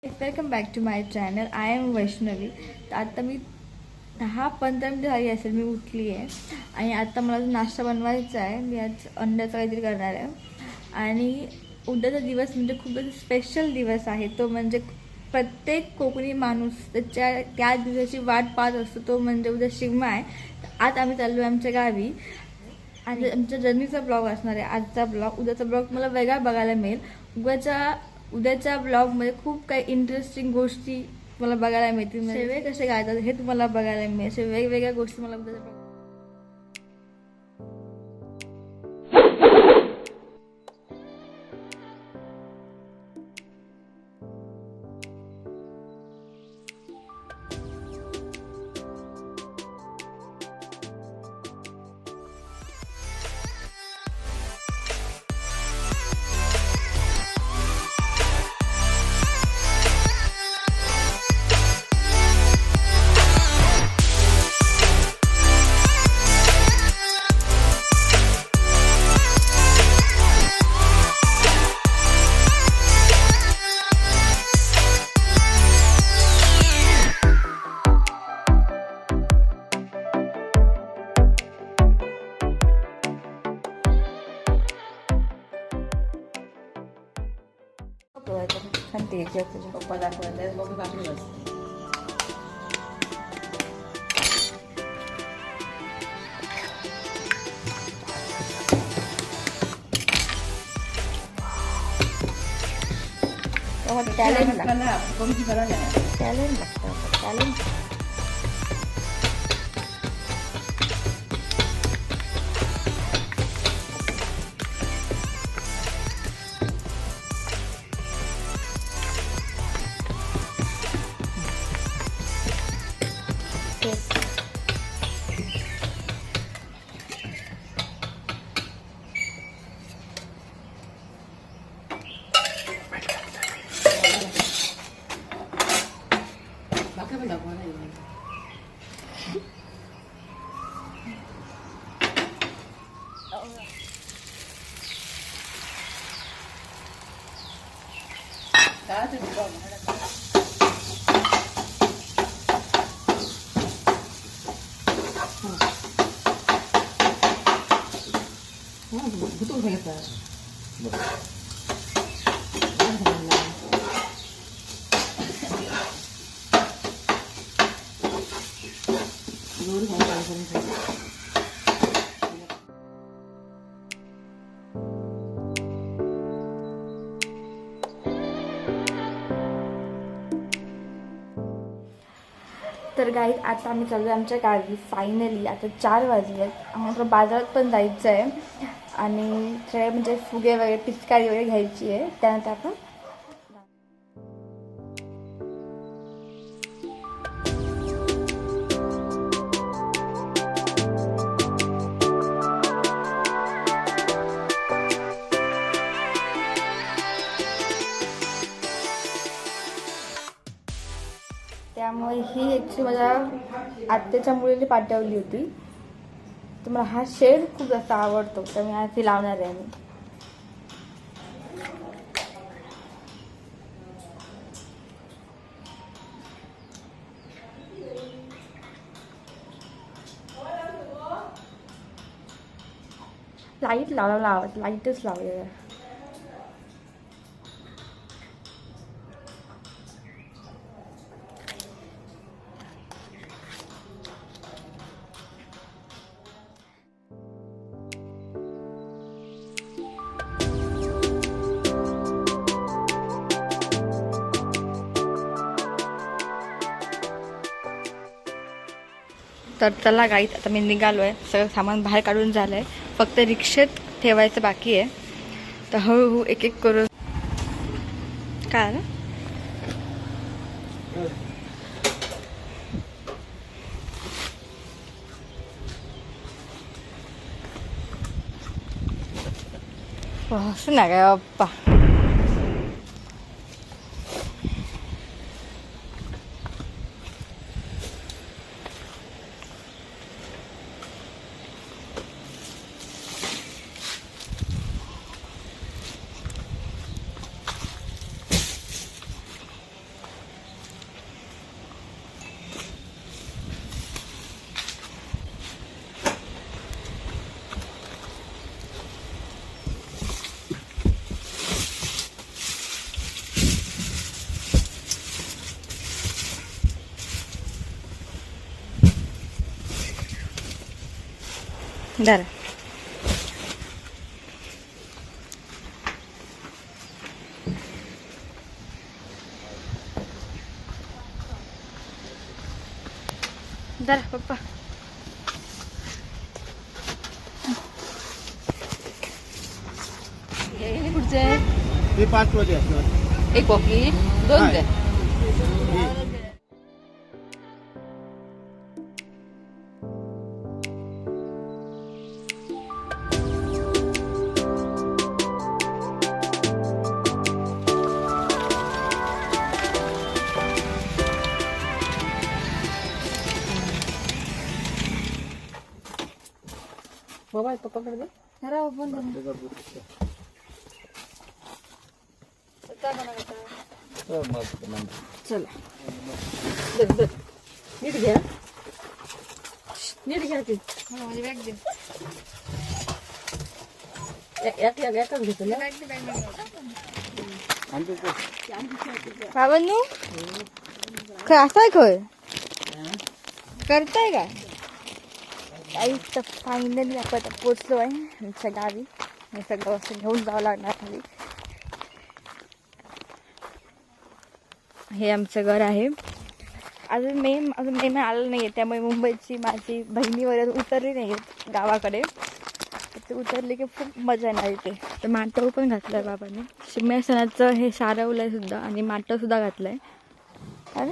Welcome back to my channel. I am Vaishnavi. तर आता मी 10-15 मिनिटं झाली असेल मी उठली आहे आणि आता मला नाश्ता बनवायचा आहे. मी आज अंड्याचं काहीतरी करणार आहे आणि उद्याचा दिवस म्हणजे खूप स्पेशल दिवस आहे. तो म्हणजे प्रत्येक कोकणी माणूस त्या दिवसाची वाट पाहत असतो. तो म्हणजे उद्या शिगमा आहे. आज आम्ही चाललो आहे आमच्या गावी आणि आमच्या जर्नीचा ब्लॉग असणार आहे आजचा ब्लॉग. उद्याचा ब्लॉग मला वेगळा बघायला मिळेल. उद्याच्या ब्लॉगमध्ये खूप काही इंटरेस्टिंग गोष्टी मला बघायला मिळतील. शेवे कसे गायतात हे तुम्हाला बघायला मिळेल. असे वेगवेगळ्या गोष्टी मला उद्याच्या ब्लॉग. शांती घ्या तुझ्या पप्पा दाखवायचं बघू काकडी बस. टॅलेंट कोणती करायला टॅलेंट लागतं. टॅलेंट बाकी पण दाखवा नाही. भुतून घ्यायचं. तर गाईज आता आम्ही चाललो आहे आमच्या गावी. फायनली आता 4 वाजले. आम्हाला बाजारात पण जायचं आहे आणि सगळे म्हणजे फुगे वगैरे पिचकारी वगैरे घ्यायची आहे. त्यानंतर आपण त्यामुळे ही ॲक्च्युली माझ्या आत्याच्या मुलीने पाठवली होती. तर मला हा शेड खूप जास्त आवडतो. तर मी आज ती लावणार आहे. मी लाईट लावायचं. लाईटच लावूया. तर चला गाईत आता मी निघालो आहे. सगळं सामान बाहेर काढून झालं आहे. फक्त रिक्षेत ठेवायचं बाकी आहे. तर हळूहळू एक एक करून काय ना असं ना काय बाप्पा. धर. धर पप्पा. हे पुढचे हे 5 मध्ये असणार. एक पॉकेट 2 द्या. बाबा पप्पाकडे दे. चला नीट घ्या. नीट घ्या ती. माझी बॅग दे. एकच घेतो ना. बाबांनू खय असाय खय करताय का काही. तर फायनली आपण आता पोचलो आहे आमच्या गावी. हे सगळं असं घेऊन जावं लागणार खाली. हे आमचं घर आहे. अजून मे आलं नाही आहे, त्यामुळे मुंबईची माझी बहिणी वगैरे उतरली नाही आहेत गावाकडे. ते उतरली की खूप मजा येणार इथे. तर माटव पण घातलं आहे बाबांनी. शिम्या सणाचं हे सारवलं आहे सुद्धा आणि माटवसुद्धा घातलं आहे. अरे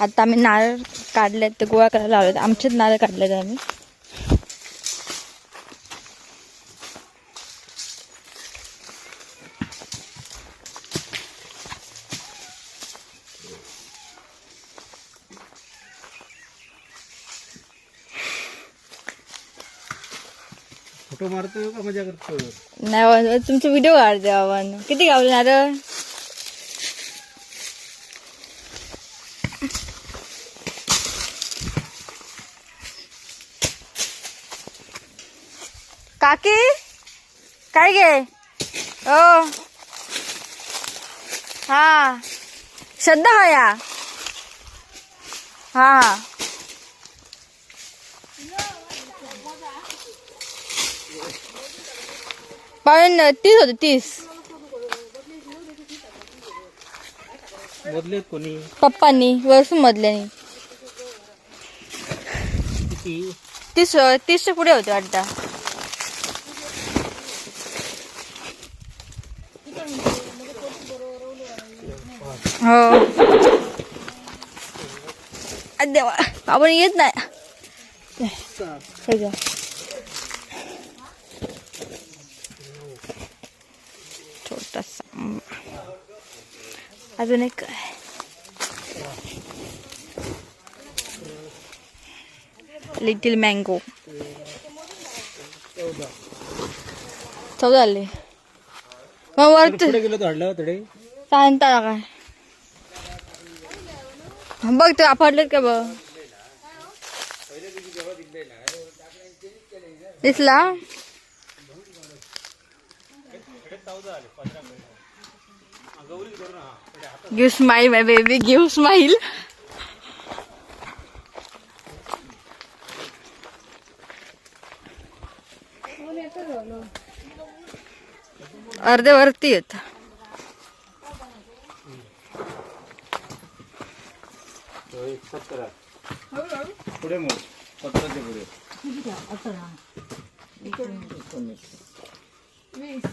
आता आम्ही नारळ काढलेत ते गोळा करायला लावलेत. आमचेच नारळ काढलेत आम्ही. फोटो मारतोय का मजा करतोय? नाही तुमचे व्हिडिओ काढते बाबा. किती गावले नारळ? काकी काय गे? ओ हा श्रद्धा खाया. हा पण 30 होते 30. बदलेत कोणी? पप्पांनी वर्षून मधल्यानी. किती? 30च्या पुढे होते वाटतं. हो देवा आपण येत नाही. छोटासा अजून एक लिटिल मँगो 14 आले. मग वरती पुढे गेलो धाडलं तडे. सांगता काय बघ ते आपडलेत का बघ. दिसला. गिव्ह स्माइल माय बेबी, गिव्ह स्माइल. अर्धे वरती येत. पुढे मग 17च्या पुढे. 20